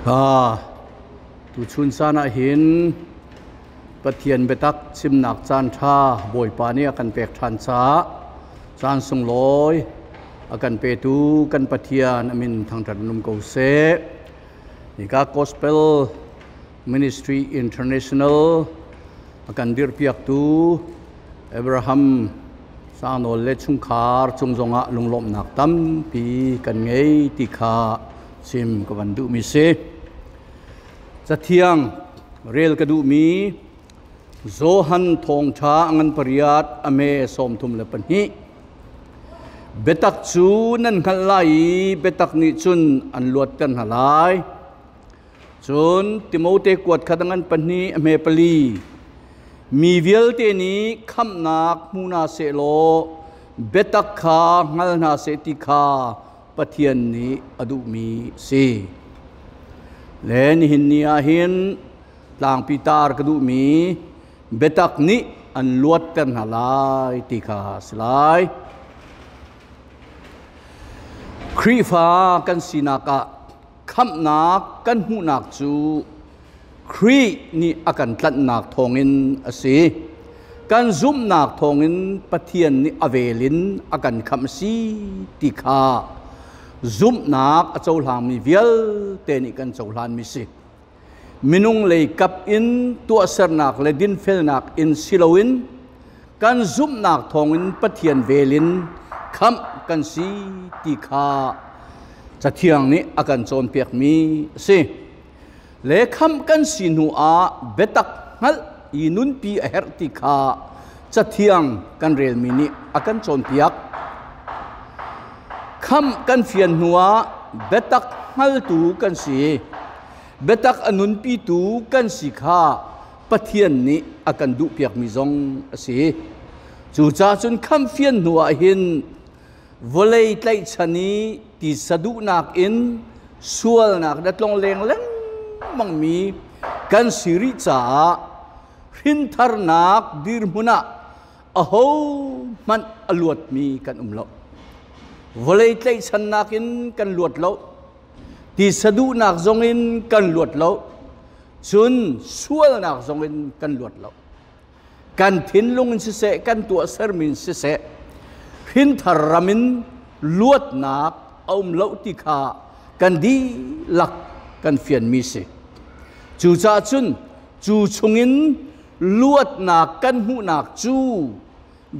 tu chun sana hin pathian betak sim nak chan tha boi pa ni akan pek than cha chan sung loi akan pe tu kan pathian amin thang tan num ko se ni ka gospel ministry international akan dir piak tu Abraham sang no le chung khar chung zonga lunglom nak tam pi kan ngei ti kha sim ka ban du mi se Sathiang rel kadu mi zohan thong tha angan pariat ame som thum le panhi betak chu nan khalai betak ni chun an luat kan halai chun Timote kwat khadangan panhi ame pali mi vial te ni kham nak muna se lo betak kha ngal na se ti kha pathian ni adu mi se len hin nia hin tlang pitar kadu mi betak ni an luat kan halai ti kha slai khrifa kan sinaka kham nak kan hu nak chu khri ni akan tlat nak thongin ase kan zum nak thongin pathian ni avelin akan kham si ti kha zum nak achau hlang mi vial te ni kan chau hlan mi si minung lei kap in tua ser nak le din fel nak in silowin kan zum nak thongin pathian velin kham kan si ti kha Sathiang ni akan chon piak mi si le kham kan sin hu a betak ngal inun pi a her ti kha Sathiang kan rel mi ni akan chon piak kham kan fian huwa betak ngal tu kan si betak anun pi tu kan si kha pathian ni akan du piak mi zong si chu cha chun kham fian huwa hin volei tlai chani ti sadu nak in sual nak datlong leng leng mang mi kan siri cha hin thar nak dir muna aho man aluat mi kan umlo volei tlai chan nakin kan luat lo ti sadu nak zongin kan luat lo chun sual nak zongin kan luat lo kan thin lung in se kan tua ser min se hin thar ramin luat nak om lo ti kha kan di lak kan fian mi se chu cha chun chu chungin luat nak kan hu nak chu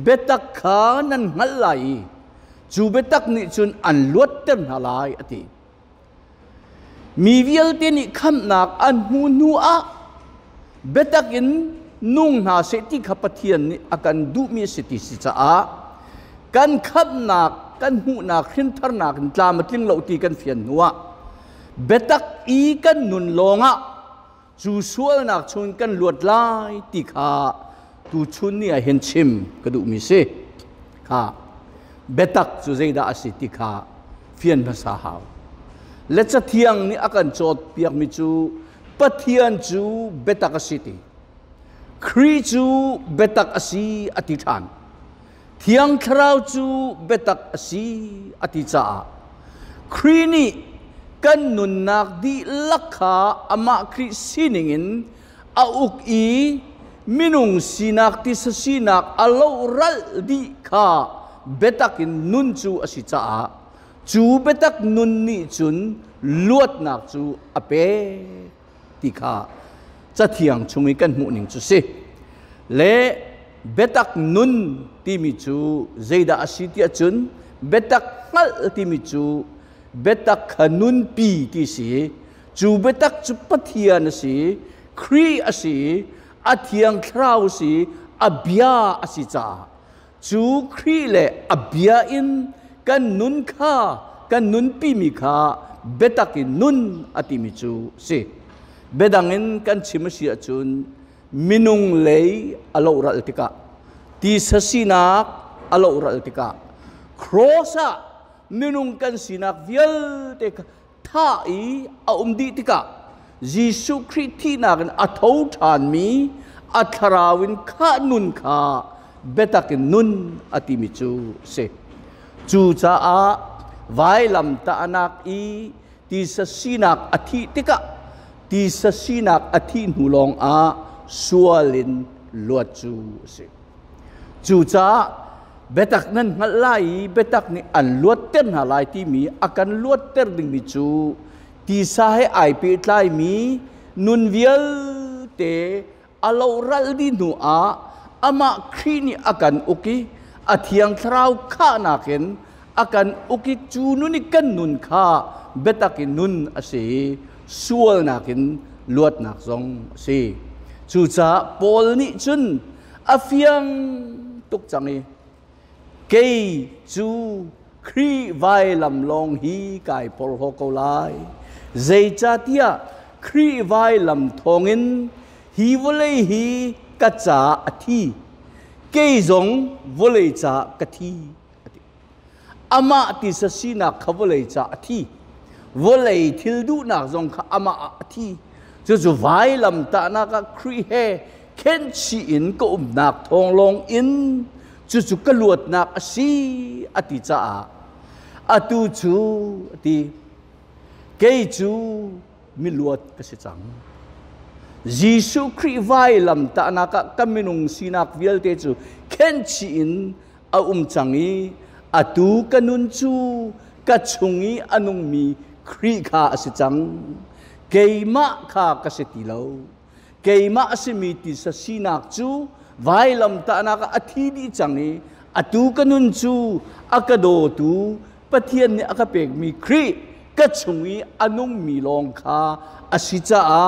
betak kha nan ngal lai chu betak ni chun an luat ten halai ati mi vial te ni kham nak an hu nu a betak in nung na se ti kha pathian ni akan du mi se ti si cha a kan kham nak kan hu nak khin thar nak tla matling lo ti kan fian nuwa betak i kan nun longa chu sual nak chun kan luat lai ti kha tu chun ni a hen chim kadu mi se kha betak chu zeida asi ti kha fian basa haw lecha thiang ni akan chot piak mi chu pathian chu betak asiti khri chu betak asi ati than thiang thrau chu betak asi ati cha khri ni kan nun nak di lakha ama khri siningin auk i minung sinak ti sa sinak alo ral di kha betakin nun chu asi cha chu betak nun ni chun luat nak chu ape ti kha cha thiang chungi kan mu ning chu se le betak nun ti mi chu zeida asi ti chun betak ngal ti mi chu betak khanun pi ti si chu betak chu pathian si khri asi athiang thrau si abya asi cha chu khri le abya in kan nun kha kan nun pi mi kha betakin nun ati mi chu si bedangin kan chimasi achun minung lei alo ral tika ti sasinak alo ral tika krosa minung kan sinak vial te tha i a umdi tika Jisu Kristi nakan athau than mi atharawin kha nun kha betakin nun ati mi chu se chu cha a vai lam ta anak i ti sa sinak athi tika ตีสสีนักอธินุลองอาสัวลินลวดจูสิจูจ้าเบตักนั้นหันไล่เบตักนี่อันลวดเต้นหาลายที่มีอาการลวดเต้นดึงมิจูตีสาให้ไอปีไลมีนุนเวียลเตอลารัลดินูอาอามาครีนี่อาการอุกิอาเทียงทราวข้านาเข็นอาการอุกิจูนุนิกันนุนข้าเบตักินุนอาศัยส่วนนักินลวดนักซองสิจูจ้าปอลนี่จุนอาเฟียงตุกจังเอเกยจูครีไวลำลองฮีกายปอลฮอกลายเจจ่าเตียครีไวลำทองอินฮีวเลฮีกัจจาอธิเกยจงวเลจากะทีอามาติสสีนักขวเลจาอธิวเลทิลดูนักจงขอามาอธิจู่ๆไวลำตานักครีเฮเข็นชีอินก็นักทองลงอินจู่ๆก็ลวดนักสีอธิจ้าอตูจูอธิเกยจูมิลวดกษัตริย์ยิสุคริไวลำตานักกำมินุงสีนักเวลเตจูเข็นชีอินอาจังอีอตูกันุนจูกัจจุงีอนุงมีครีข้าสิจังเกยมะข้ากษัตริย์เลวเกยมะสิมีติสสีนักจูไวลำตานักอธิดีจังอีอตูกันุนจูอากาโดตูปะเทียนเนี่ยอากาเปกมีครีกัจจุงีอนุงมีลองข้าอสิจ้า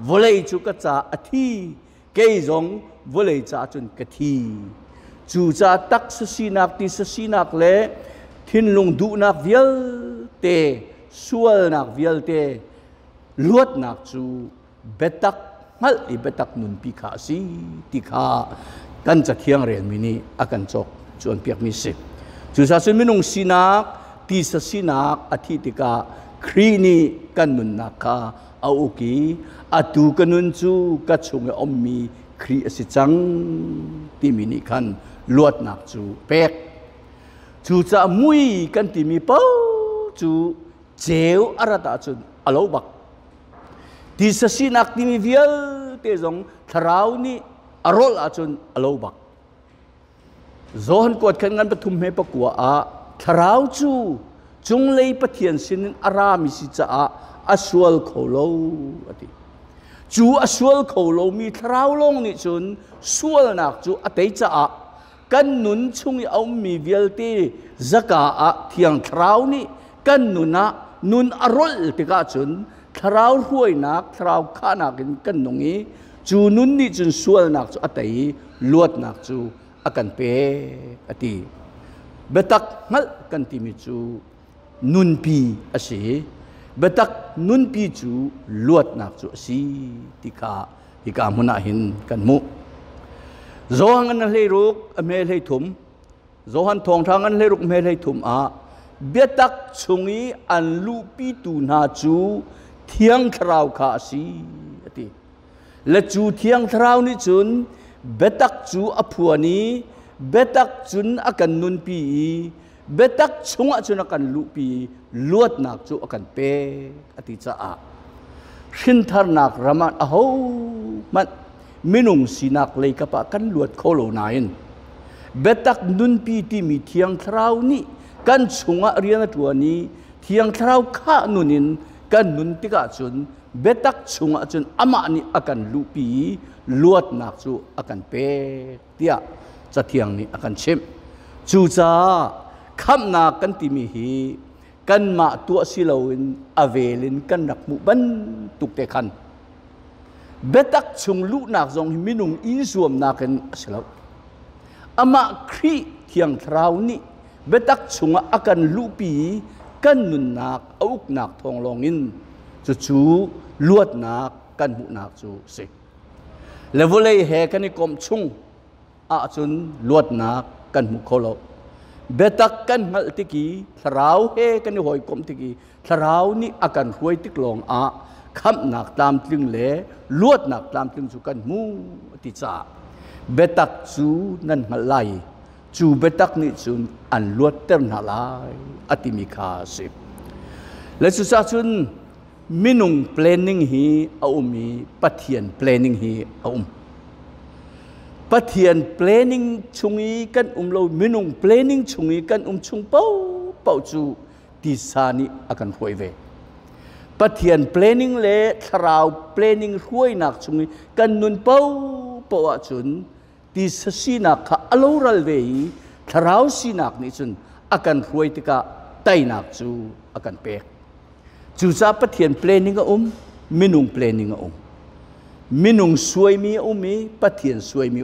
วเลจุกจ้าอธิเกยจงวเลจ้าจุนกะทีจูจ้าตักสสีนักติสสีนักเล่ทินลงดูนักเวลเตสวลนักเวลเตลวดนักจูเบตักมัลอีเบตักนุนปีขาสีติขากันจะเที่ยงเรียนมินีอากันจกจวนเปียกมิสิจูจ้าจุนมินุงสีนักติสสีนักอธิติกาครีนีกันนุนนักขาเอาโอเคอาตูกันนุนจูกัจฉงอมมีครีสิจังที่มินิคันลวดนักจูเป็กจูจะมุยกันที่มีเป้าจูเจ้าอาราตาจุนอโลบักที่สสีนักที่มีเวียลเตจงทราวนี่อารอลอาจุนอโลบักโซฮันกวดขันงันปฐุมเฮปกัวอาทราวจูจงเลยปะเทียนสินอารามิสิจ้าอสวลโคโลอติจูอสวลโคโลมีทราวลงนี่จุนสวลนักจูอเตจ้ากันนุนชุงเอามีเวลตีจักอาเทียงทราวนี่กันนุนะนุนอรลติกาจุนทราวรวยนักทราวข้านักกันนงี้จูนุนนี่จุนสวลนักจูอเตยลวดนักจูอากันเปอติเบตักงัลกันติมิจูนุนปีอาศัยเบตักนุนปีจูลวดนักจูสีติกาฮิกามุนาหินกันมุโซฮันเลยรุกเมลให้ถุมโซฮันทองทางอันเลยรุกเมลให้ถุมเบตักชงอีอันลูปีตูนาจูเทียงคราวขาสีติและจูเทียงคราวนี้จุนเบตักจูอภัวนี้เบตักจุนอากันนุนปีเบตักชงอาจุนอากันลูปีลวดนักจูอากันเปอติจ้าชินทานักรามันโอ้มันมินุงสีนักเลยกับกันลวดโคโลนายนเบตักนุนปีที่มีเทียงคราวนี้กันชงอาเรียนตัวนี้เทียงคราวข้านุนินกันนุนติกาจุนเบตักชงอาจุนอามานี่อากันลูปีลวดนักจูอากันเปเตียจะเทียงนี้อากันเชื่อมจูจ้าคำนากันติมีฮีกันมาตัวสิลาวินอเวลินกันนักมุบันตุกเตคันเบตักชงลูนักจงมินุงอินสวมนักนสิลาอามาครีเทียงทราวนี้เบตักชงอากันลูปีกันนุนนักอาอุกนักทองลองอินจูลวดนักกันมุนักจูสิเลวเลยเฮกันนิคมชงอาจุนลวดนักกันมุโคโลเบตักกันหัลติกีทราวเฮกันหอยกลมติกีทราวนี่อาการหวยติกลองคำหนักตามตึงเล่ลวดหนักตามตึงสุกันมูติจ่าเบตักจูนั่นหัลไลจูเบตักนี่จุนอันลวดเต็มหัลไลอติมิคาสิและสุดท้ายจุน มินุง planning ฮีเอามีปะเทียน planning ฮีเอาปะเทียน planning ชุงอีกันเรามินุง planning ชุงอีกันชุงเป้าจูดีสานีอากันหวยเวปะเทียน planning เล่ทราว planning หวยนักชุงอีกันนุนเป้าจุนดีสสีนักข้าอโลรัลเวทราวสีนักนี่จุนอากันหวยติกะไตนักจูอากันเปกจูจ้าปะเทียน planning ก็มินุง planning ก็มินุงสวยมีมีปะเทียนสวยมี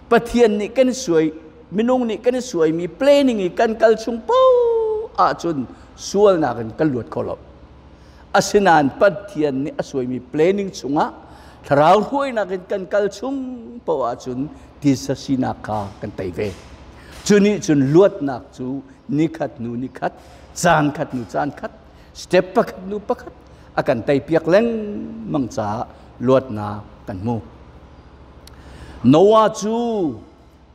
ปะเทียนนี่กันสวยมินุงนี่กันสวยมี planning นี่กันกัลชุงเป้าอาจุนสวยนักกันลวดขลับอาศินานปะเทียนนี่สวยมี planning ชุงะทราวหวยนักกันกัลชุงเป้าอาจุนดิสสีนักกันไตเวจุนี่จุนลวดนักจูนิคัดนูนิคัดจานคัดนูจานคัดสเต็ปปักนูปักอากันไตเปียกเล่งมังจ้าลวดนากันมูโนวาจู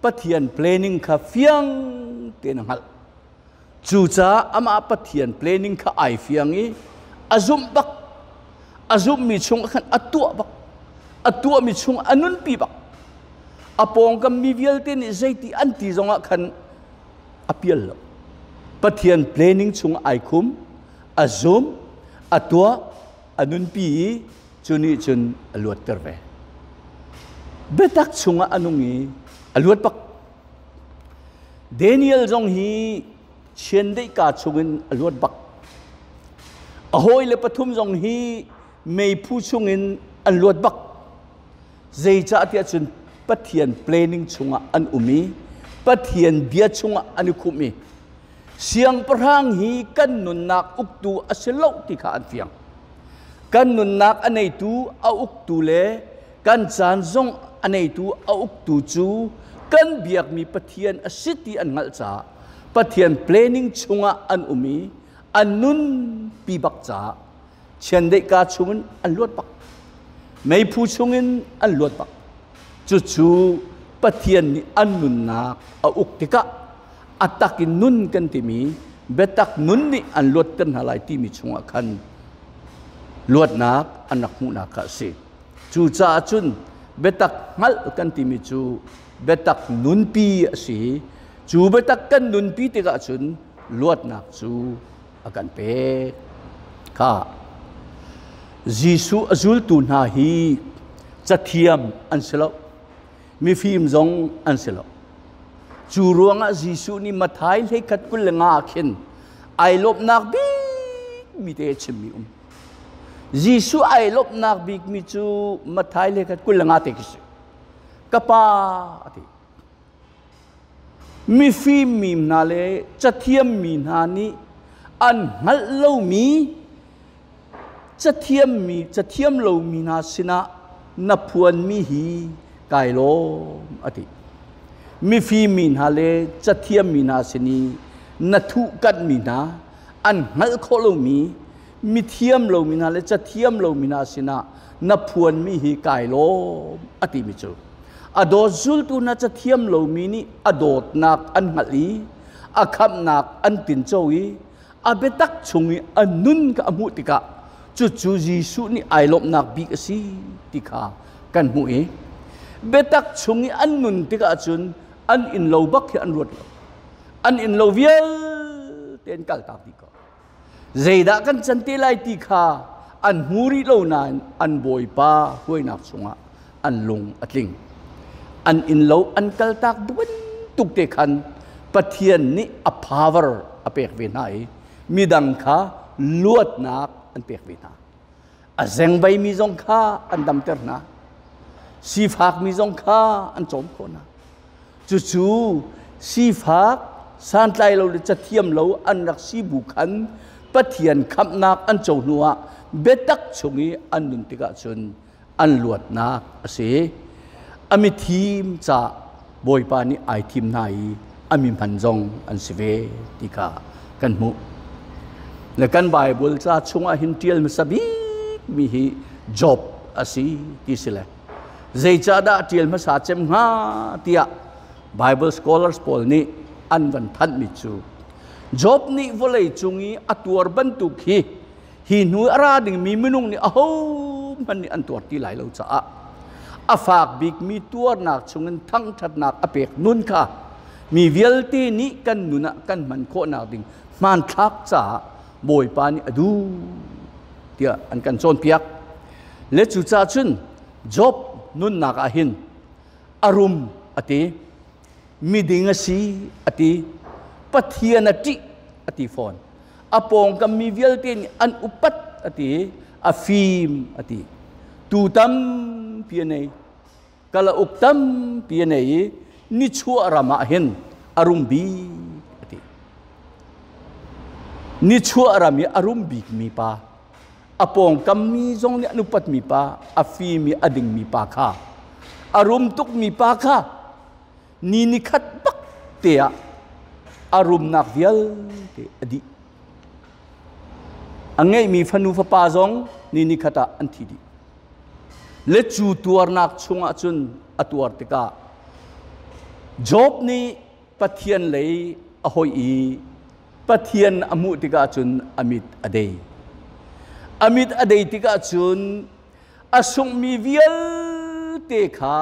ปะเทียน planning ข้าเฟียงเตนังหัลจูจ้าอามาปะเทียน planning ข้าไอเฟียงอีอาซุมบักอาซุมมีชงขันอัตัวบักอัตัวมีชงอนุนปีบักอปองกับมีเวลเตนิใจที่อันที่จงขันอเปียลปะเทียน planning ชงไอคุมอาซุมอัตัวอนุนปีจุนี่จุนอลวดเตอร์เวเบตักชงอนุงี้อลวดปักเดนิเอลจงฮีเชียนได้กาชงอินอลวดปักอโหยเลปทุมจงฮีไม่ผู้ชงอินอลวดปักใจจะที่จุนปะเทียน planning ชงอันมีปะเทียนเบียชงอันคุมีเสียงพระงฮีกันนุนนักอุกตูอเสลติขาอันเฟียงกันนุนนักอันไหนตูเอาอุกตูเล่กันจานจงอันไหนตูเอาอุกตูจูกันเบียกมีปะเทียนอสิติอันงัลจ่าปะเทียน planning ชงอันมีอันนุนปีบักจ่าเช่นเด็กกาชงอันลวดปักไม่ผู้ชงอันลวดปักจู่ๆปะเทียนนี่อันนุนนักเอาอุกติกะอัตตักินนุนกันที่มีเบตักนุนนี่อันลวดกันหลายที่มีชงคันลวดนักอันนักมุนักสิจู่จ้าจุนเบตักฮัลกันที่มีจู่เบตักนุนปีสิจู่เบตักกันนุนปีติกะจุนลวดนักจู่อากันเปข้ายิสุอจุลตุนหาฮีจะเทียมอันเสลมีฟิล์มจงอันเสลจูรวงอายิสุนี่มาถ่ายให้ขัดกุลงาเข็นไอลบนักบีมีเตชิมียิสุไอลบนักบีมีจูมาถ่ายให้ขัดกุลงาเตกิสกะปาติมีฟิล์มมีนาเลจะเทียมมีนานี่อันฮัลโลมีจะเทียมโลมีนาสินะนับพวนมีฮีไกโลอติมีฟีมีนาเลจะเทียมมีนาสินีนัทุกันมีนาอันฮัลโคโลมีเทียมโลมีนาเลจะเทียมโลมีนาสินะนับพวนมีฮีไกโลอติมิจูอโดจุลตุน่าจะเทียมโลมีนี่อโดดนักอันฮัลีอาคับนักอันตินโจวีอาเบตักชงอันนุนกับอมุติกะจู่ๆยิสุนี่ไอลบนักบิกสีติกากันมุเอเบตักชงอันนุนติกาจุนอันอินโลบักอันรวดอันอินโลเวียลเต็นกัลตาติกาใจดักกันจันติไลติกาอันมูริโลนานอันบอยป้าห้วยนักชงอันลงอัดลิงอันอินโลอันกัลตักบุนตุกเตคันปะเทียนนี่อพาวเวอร์อเปกเวนายมีดังข้าลวดนักอันเปกเวนาอาเซงใบมีจงข้าอันดำเตอร์นะสีฟ้ามีจงข้าอันจอมคนนะจู่ๆสีฟ้าสานใจเราจะเทียมเราอันรักสีบุคันปะเทียนคำนักอันโจนัวเบตักชงีอันนุนติกาชนอันลวดนักเสียอามิทีมจะบอยปานี่ไอทีมไหนอามิพันจงอันสิเวติกากันมุและกันไบเบิลจะชงอาหินเทียลมิสบีมีฮีจอบอาศัยที่สิเลใจจะได้เทียลมิสาเจมฮาที่อะไบเบิลสกอลาร์สพอลนี่อันวันทันมิจูจอบนี่วลัยจุงอีอัตวร์บันตุกฮี หินหัวราดิ่งมีมนุงนี่โอ้มันนี่อันตัวที่ไหลเราจะอาฝากบิกมีตัวหนักชงเงินทั้งชัดหนักอเปกนุนค่ะมีเวลตีนี้กันนุนกันมันโคหนักดิ่งมันทักษะบ่อยปานี่ดูเดี๋ยวอันกันโซนเปียกเลจุจ่าชุนจบนุนหนักหินอารมณ์อติมีดิ่งสีอติปัทยานจิอติฟอนอปองกับมีเวลตีนี่อันอุปัตอติอฟิมอติตูตัมเพียนัยกะละอุกตัมเพียนัยนิชัวรามาหินอารมณ์บีอตินิชัวรามีอารมณ์บีมีปาอปองกัมมีจงเนี่ยนุปัตมีปาอฟีมีอดิ่งมีปาค่ะอารมณ์ตุกมีปาค่ะนี่นิขัดปักเตียอารมณ์นักเวียลเตอดีอันไงมีฟันูฟปาจงนี่นิขัดอันที่ดีเลจูตัวนักชงอาจุนอตัวติกาจบนี้ปะเทียนเลยอหอยปะเทียนอมุติกาจุนอมิตอเดยอมิตอเดยติกาจุนอสงมีเวียลเตขา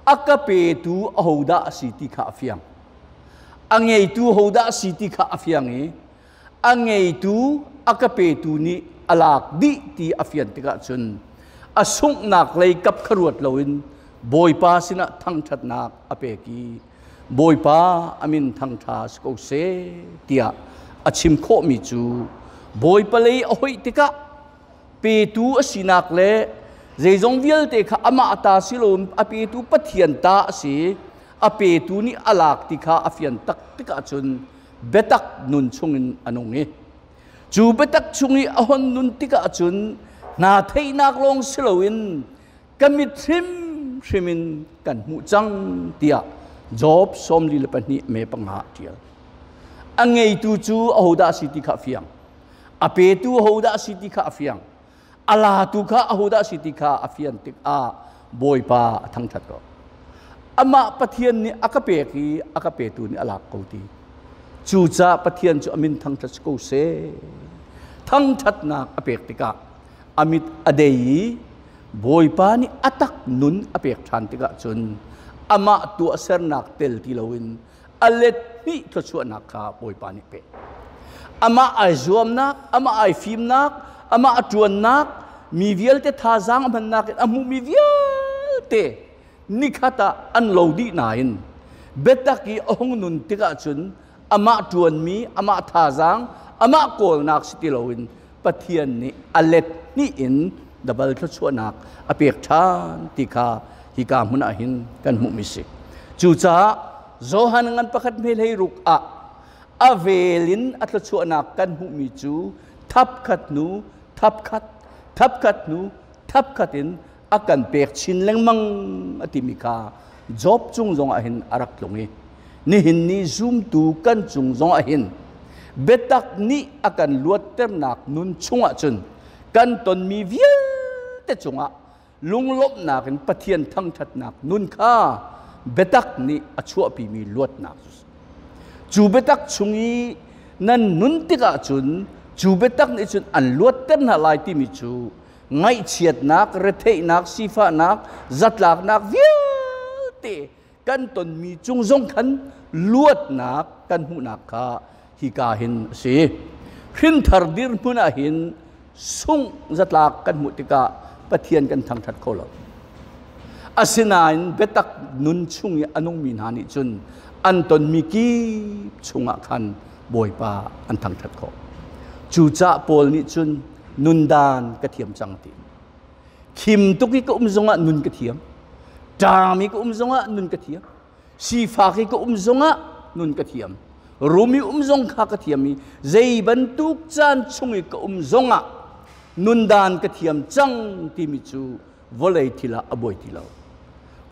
อากาเปตูอหูดาสิติขาเฟียงอังไงตูหูดาสิติขาเฟียงอังไงตูอากาเปตูนี้อลากดิตีอเฟียนติกาจุนอสุงนักเลยกับขรวดลวินบอยปาสินะทั้งชัดนักอเปกีบอยปาอามินทั้งชาสโกเซเตียอชิมโคมิจูบอยปเลยโอ้ยติกะเปตูอสินักเลยเจจงเวียลเตคะอามาตาสิลมอเปตูปะเทียนตาสิอเปตูนี่อลากติคะอเฟียนตักติกะจุนเบตักนุนชงอินอนุงเอจูเบตักชงอิอหอนนุนติกะจุนนาเทนักลงสโลวินกันมิทริมชิมินกันมุจังเตียจอบสมลีลปนิเมปังหาเทียอังไงตูจูอหูดาสิติขาเฟียงอเปตูอหูดาสิติขาเฟียงอลาตุขาอหูดาสิติขาอเฟียนติกอาบอยปาทั้งชัดก็อามาปะเทียนนี่อากาเปกีอากาเปตูนี่อลากกูตีจูจ่าปะเทียนจูอามินทั้งชัดกูเซทั้งชัดนักอเปกติกาอามิตอเดยบอยปานี่อัตักนุนอเปกชันติกะจุนอามาตัวเสรนักเตลติลวินอเลตนี่ทศวนักข้าบอยปานี่เปอามาไอจวมนักอามาไอฟิมนักอามาจวนนักมีเวลเตท่าจังมันนักอามุมีเวลเตนิขัตอันโลดีนายนเบตักีองนุนติกะจุนอามาจวนมีอามาท่าจังอามาโกลนักสติลวินปะเทียนนี่อเลตนี่อินดับเบิลทศวนักอเปียกชานติคาฮิกามุนอาหินกันมุมิสิจูจ่าโจฮันงันประคัดเมลให้รุกอเวลินอัตทศวนักกันมุมิจูทับขัดนูทับขัดนูทับขัดอินอากันเปียกชินเลงมังอติมิกาจบจุงจงอาหินอารักลงนี่หินนี่ซุมตูกันจุงจงอาหินเบตักนี่อากันลวดเต็มนักนุนชงอาจุนกันตนมีเวียแต่จงอาลุงลบนักปะเทียนทั้งชัดนักนุนข้าเบตักนี่อชัวปีมีลวดนักจูเบตักชงอีนั่นนุนติกาจุนจูเบตักนี่จุนอันลวดเต็มหลายที่มีจูไงเฉียดนักเรเทนักสีฟ้านักจัดหลักนักเวียเตกันตนมีจงจงขันลวดนักกันหูนักข้าฮิกาหินสิหินทาร์ดิร์มุนาหินส่งจัดลากกันมุติกาปะเทียนกันทางทัดโคลอาศินายนเบตักนุนชุงยอนุมีนานิจุนอันตนมีกีชุงอาคันบอยปาอันทางทัดโคจูจ่าโพลนิจุนนุนดานกระเทียมจังติคิมตุกิก็จงอานุนกระเทียมจามีก็จงอานุนกระเทียมสีฟ้าก็จงอานุนกระเทียมรูมีจงข้ากระเทียมมีใจบรรทุกจานชงอีกจงอานุนดานกระเทียมจังที่มิจูวอลเลย์ทีละอบอยทีละ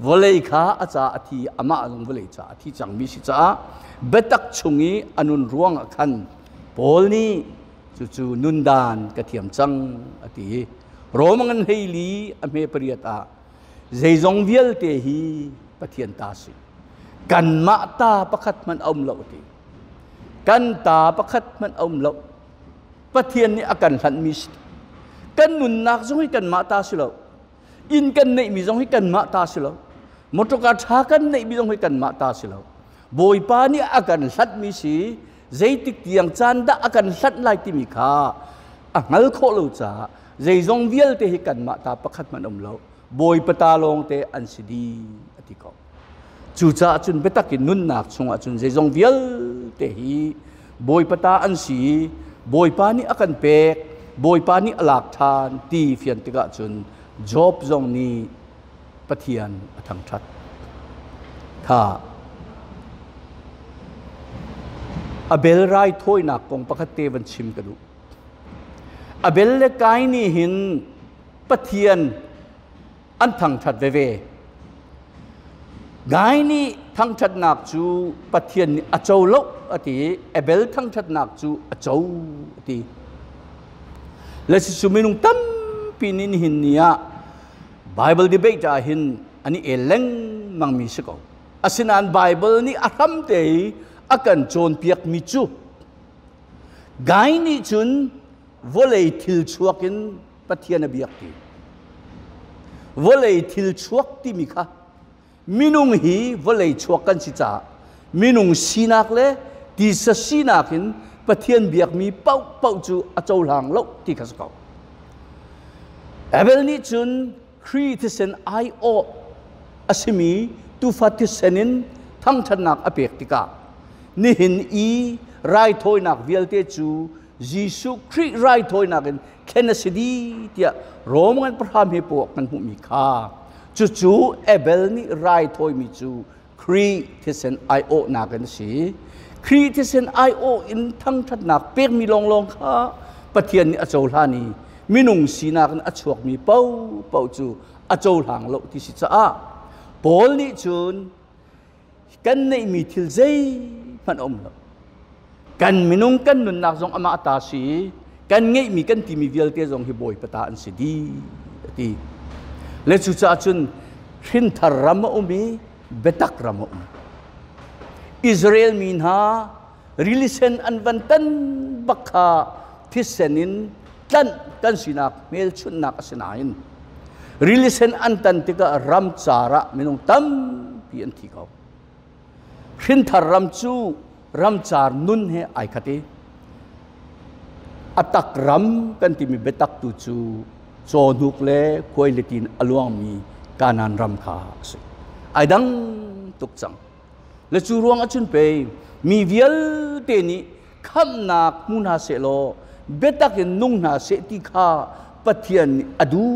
วอลเลย์ข้าอาจารย์อธิอามาลงวอลเลย์จ้าอธิจังมิสิจ้าเบตักชงอีอนุนร่วงขันโพลนี้จู่นุนดานกระเทียมจังอธิโรมังเฮลีอเมปริยตาใจจงเวียลเตหีปะเทียนตาสิกันมาตาประคัดมันอมเหล่าตีกันตาประคัดมันอมเหล่าป ปะเทียนนี่อาการหันมิสกันนุนนักจงให้กันมาตาสิเราอินกันในมีจงให้กันมาตาสิเรามตกาชากันในมีจงให้กันมาตาสิเราบอยปานี่อาการหัดมิสีใจติกยังจันดาอาการหัดไล่ติมิขางัลโคลูจ้าใจจงเวียลเตให้กันมาตาประคัดมันเราบอยปตาลงเตอันสิดีอธิกรจูจ้าจุนเบตักินนุนนักชงจุนใจจงเวียลเตฮีบอยปตาอันสีบอยปานี่อาการเป็กบอยปานี่หลักฐานตีเฟียนติกะจุนจบจงนี้ปะเทียนทางชัดถ้าอเบลไรถ้วยหนักกงปะคเตวันชิมกระดูอเบลเลกายนี่หินปะเทียนอันทางชัดเวเวกายนี่ทางชัดหนักจูปะเทียนอโจโลอติอเบลทางชัดหนักจูอโจอติและสิสุมินุงตั้มปีนินหินเนี่ยไบเบิลดีเบตจะหินอันนี้เอเลงมังมีสกออาศินานไบเบิลนี่อารัมเตยอาการโจนเปียกมิจูกายนี่จุนวอลเลย์ทิลชวกินปะเทียนเบียกตีวอลเลย์ทิลชวกตีมิค่ะมินุงฮีวอลเลย์ชวกันสิจ้ามินุงสีนักเล่ที่สีนักินปะเทียนเบียกมีเป้าเป้าจูอาโจหลังโลกที่ข้าศึกเอเบลนี่จุนครีติเซนไอโออาศิมีตูฟัติเซนินทั้งชนักอเปียกติกานี่เห็นอีไรทอยนักเวลเตจูยิสุคริไรทอยนักกันแค่นั้นสิดีเดียโรมันพระธรรมให้พวกกันผู้มีค่าจู่ๆเอเบลนี่ไรทอยมีจูครีติเซนไอโอนักกันสิครีติเซนไอโออินทั้งชนักเปียกมีลองค่าปะเทียนนี่อโจลานีมินุงสีนักกันอชวกมีเป้าเป้าจูอโจหลังโลกที่สิจ้าบอลนี่จุนกันในมีทิลเซมันอมละกันมินุงกันนุนนักจงอามาตาสีกันเงยมีกันที่มีเวลเตจงฮิบอยปตาอันสิดีที่เลจุจ้าจุนหินทารรำอมีเบตักรำอมอิสราเอลมีนหาริลิเซนอันวันตันบักฮาทิเซนินกันสินักเมลชุนนักสินายินrilisan antan tika ram cara minung tam pian thikau khin thar ram chu ram char nun he ai khate atak ram kan ti mi betak tu chu chonuk le koiletin aluang mi kanan ram kha se ai dang tuk chang le chu ruang achun pe mi vial te ni kham nak mun ha se lo betak nung na se ti kha pathian adu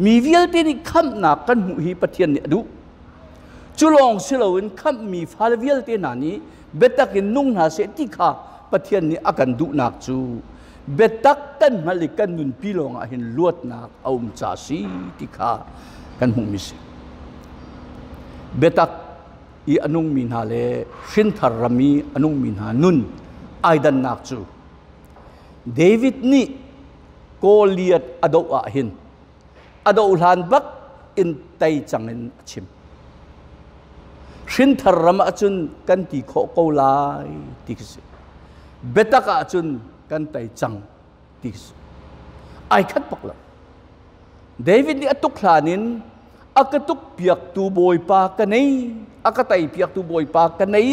มีเวลที่นี่คำนักกันหูฮีปะเทียนเนี่ยดูจุลองสิเราเห็นคำมีฟาเวลที่นั่นนี่เบตักนุ่งหาเสติขาปะเทียนนี่อากันดูนักจูเบตักกันมาลิกันนุนปีลองเห็นลวดนักเอาจ่าสีติขากันหูมิสเบตักอีอนุงมินหาเลชินทารามีอนุงมินหานุนไอดันนักจูเดวิดนี่โกเลียดอดอาหินอดอุลานบักอินไตจังเงินชิมชินทารมะจุนกันตีโคโกลายติกสิเบตักะจุนกันไตจังติกสิไอคัดปักละเดวิดนี่อตุกลานินอากตุกเปียกตูบอยปากันนี้อากไตเปียกตูบอยปากันนี้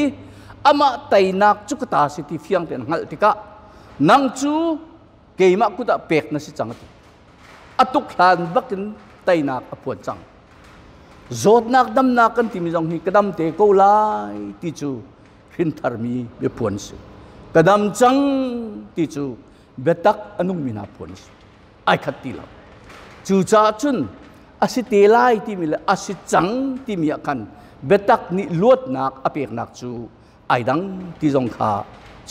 อามาไตนักจุกตาสิที่เฟียงเต็นหัลติกะนังจูเกยมากุตะเปกนะสิจังติอตุกลานบักินไตนักอปวนจังโจดนักดำนักกันที่มีจงฮีกระดำเตโกลายที่จูหินทาร์มีเบปวนสิกระดำจังที่จูเบตักอนุมินาปวนสิไอขัดตีลาจูจ้าจุนอาศิเตลายที่มีละอาศิจังที่มีกันเบตักนี่ลวดนักอเปียกนักจูไอดังที่จงขา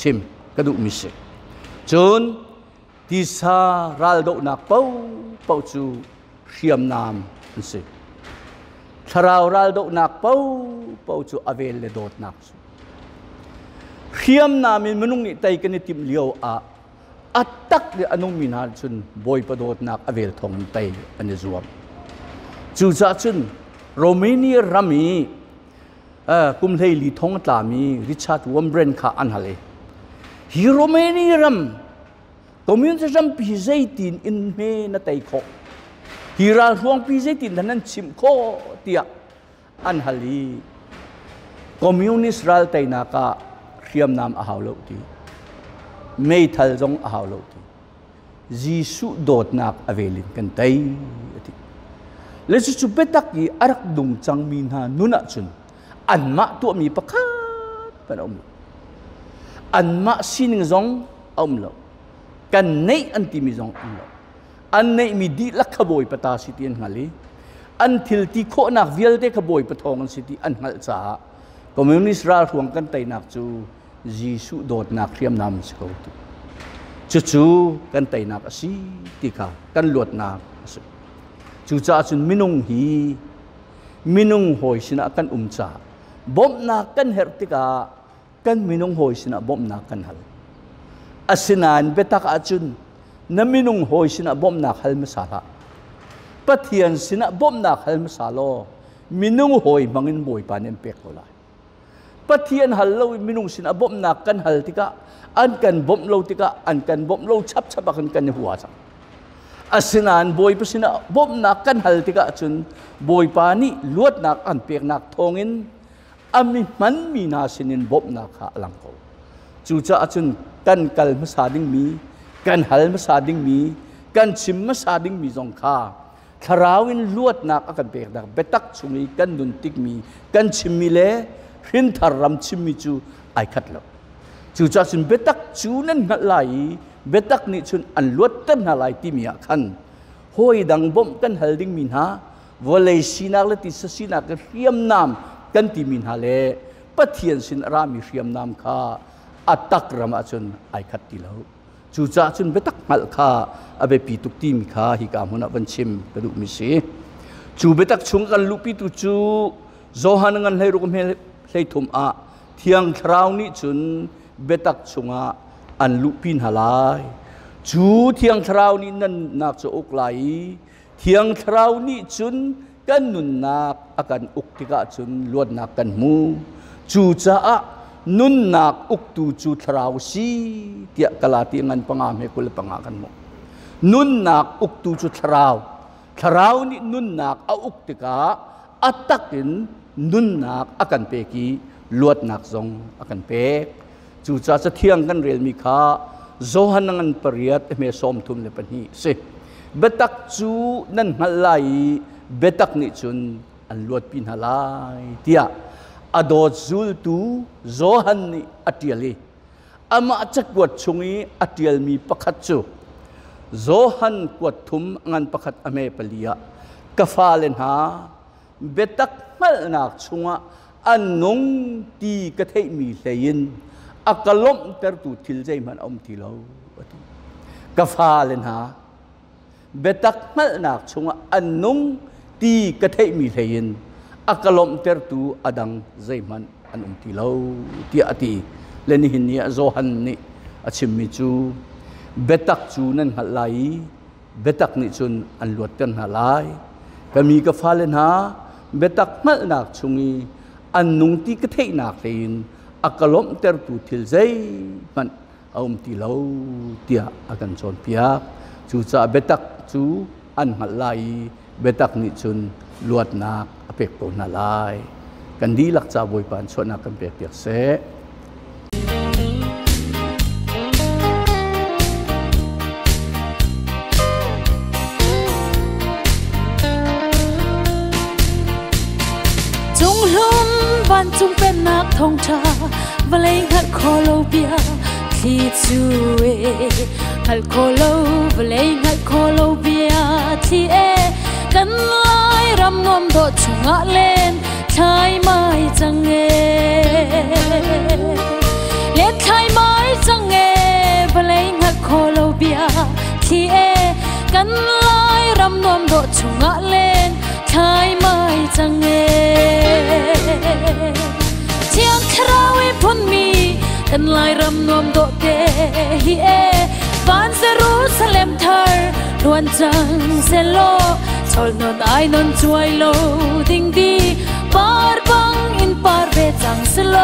ชิมกระดูมิสิจุนที่ซารัลโดนักเป้าจูเขียมนามสิชาราวรัลโดนักเป้าจูอเวลเลโดดนักเขียมนามินมนุษย์นี่ไตกันนี่ติมเลียวอัตตักเนี่ยอนุมินาจุนบอยประโดดนักอเวลทองไตอันนี้รวมจูจ้าจุนโรมาเนียรามีกุมเลลีทองตามีริชาร์ดวอมเบรนคาอันฮาเลฮิโรมาเนียรัม community jam pi zaitin in me na tai kho hiral huang pi zaitin nan chim kho tia an hali communist ral tai na ka khiam nam a haw lo ti mei thal jong a haw lo ti jisu dot nak avelin kan tai ati le chu betak ki arak dung chang min ha nuna chun an ma tu mi pakhat pa om an ma sining jong om lo kan nei an ti mi jong om lo an nei mi di lak khaboi pata sitien ngali an thil ti kho nak vial te khaboi pathong an siti an hal cha communist ral huang kan tai nak chu jisu dot nak khiam nam sko tu chu kan tai nak asi ti kha kan luat nak chu cha chun minung hi minung hoi sina kan cha bom na kan her tika kan minung hoi sina bom na kan hal asinan betak achun na minung hoi sina bom na hal masala pathian sina bom na hal masalo minung hoi mangin boy panen pek ola pathian hal lo minung sina bom na kan hal tika an kan bom lo tika an kan bom lo chap chap kan huwa sa asinan boy pasina bom na kan hal tika chun boy pani luat nak an pek nak thongin ami man mi na sinin bom na kha lang ko chu cha achun kan kal masading mi kan hal masading mi kan chim masading mi jong kha tharawin luat nak akan pek nak betak chumi kan nun tik mi kan chim mi le rin tharam chim mi chu ai khat lo chu cha chun betak chu nan ngal lai betak ni chun an luat tan halai ti mi khan hoi dang bom kan hal ding min ha volei sinak le ti sasina ka riam nam kan ti min ha le pathian sin ra mi riam nam kha atak rama chun ai khat ti lo chu cha chun betak mal kha abe pi tuk ti mi kha hi ka huna ban chim pedu mi si chu betak chung kan lu pi tu chu zohan ngan lai ru kum he hlei thum a thiang thrau ni chun betak chunga an lu pin halai chu thiang thrau ni nan nak cho ok lai thiang thrau ni chun kan nun nak akan uktika chun luat nak kan mu chu cha a nun nak uktu chu thrau si tia kalati ngan pangam he kul panga kan mo nun nak uktu chu thrau ni nun nak a uktika atakin nun nak akan peki luat nak zong akan pek chu cha cha thiang kan rel mi kha zohan ngan pariat me som thum le pani se betak chu nan halai betak ni chun an luat pin halai tia adot zul tu zohan ni atiali ama chakwat chungi atial mi pakhat chu zohan kwat thum ngan pakhat ame palia kafalen ha betak mal nak chunga anung ti ka thei mi hlein akalom ter tu thil jai man om thilo kafalen ha betak mal nak chunga anung ti ka thei mi hlein akalom ter tu adang jai man an om thilo ti ati leni hin ni zohan ni achim mi chu betak chu nan halai betak ni chun an luat tan halai kami kafalen ha betak mal nak chungi anung ti ka thei nak lein akalom ter tu thil jai man om ti lo tia akan chon pia chu cha betak chu an halai betak ni chun luat nak apek to na lai kan di lak cha boi pan chona kan pek pek seวันจุงเป็นนักท่องชาวันเลยหัดโคโลเบียที่จูเอหัดโคโลวันเลยหัดโคโลเบียที่เอกันไล่รำนวมโดดชงะเล่นชายไม้จังเอเล็ดชายไม้จังเอวันเลยหัดโคโลเบียที่เอกันไล่รำนวมโดดชงะเล่นชายไม้จังเอเที่ยงคราวให้พ้นมีกันลายรำนวมโดดเดฮีเอฟันเซรูสเลมเธอรวนจังเซโลชอลนนไอนนช่วยโลดิ้งดีปาร์บังอินปาร์เวจังสโล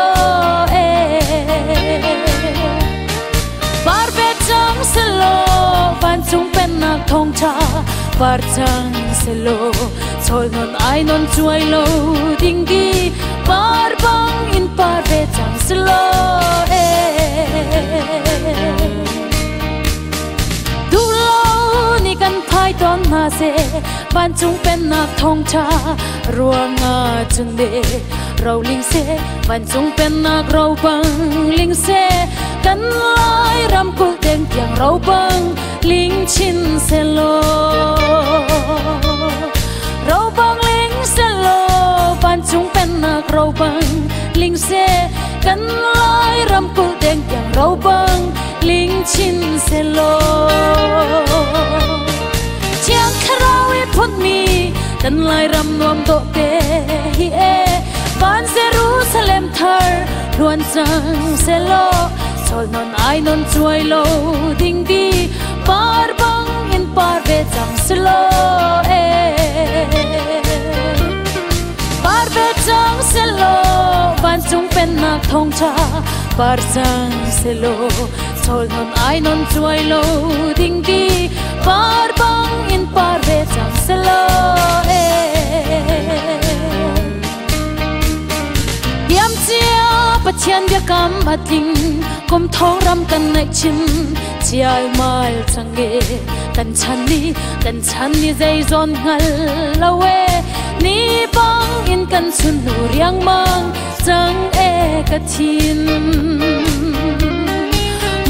ปาร์เวจังสโล thong cha par chang se lo chol non ai non chuai lo ding di par bang in par ve chang se lo du lo ni kan phai ton ma se ban chung pen nak thong cha ruanga chun de rau ling se ban chung pen nak rau bang ling se kan lai ram kul teng tiang rau bang ling chin se lo rau bang ling se lo ban chung pen nak rau bang ling se kan lai ram kul teng tiang rau bang ling chin se lo chiang kharau e phut mi kan lai ram nuam do te hi e ban Jerusalem thar luan chang se lo chol non ai non chuai lo ding di par bang in par ve chang se lo par ve chang se lo ban chung pen nak thong cha par chang se lo chol non ai non chuai lo ding di par bang in par ve chang se lo yam chia pathian bia kam ating kom thong ram kan nai chin chial mal change kan chan ni zai zon ngal lawe ni bang in kan sun nu riang mang chang e ka thin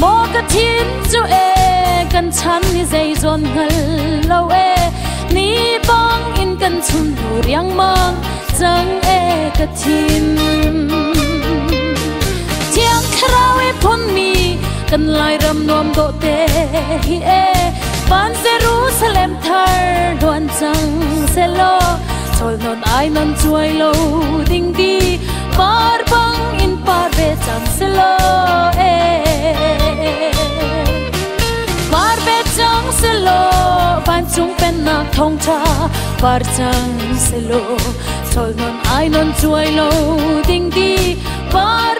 mo ka thin chu e kan chan ni zai zon ngal lawe ni bang in kan sun nu riang mang chang e ka thin chiang kharau e phon mi kan lai ram nuam do te hi e ban Jerusalem thar luan chang se lo chol non ai non chuai lo ding di par bang in par ve chang se lo par ve chang se lo ban chung pen nak thong cha par chang se lo chol non ai non chuai lo ding di par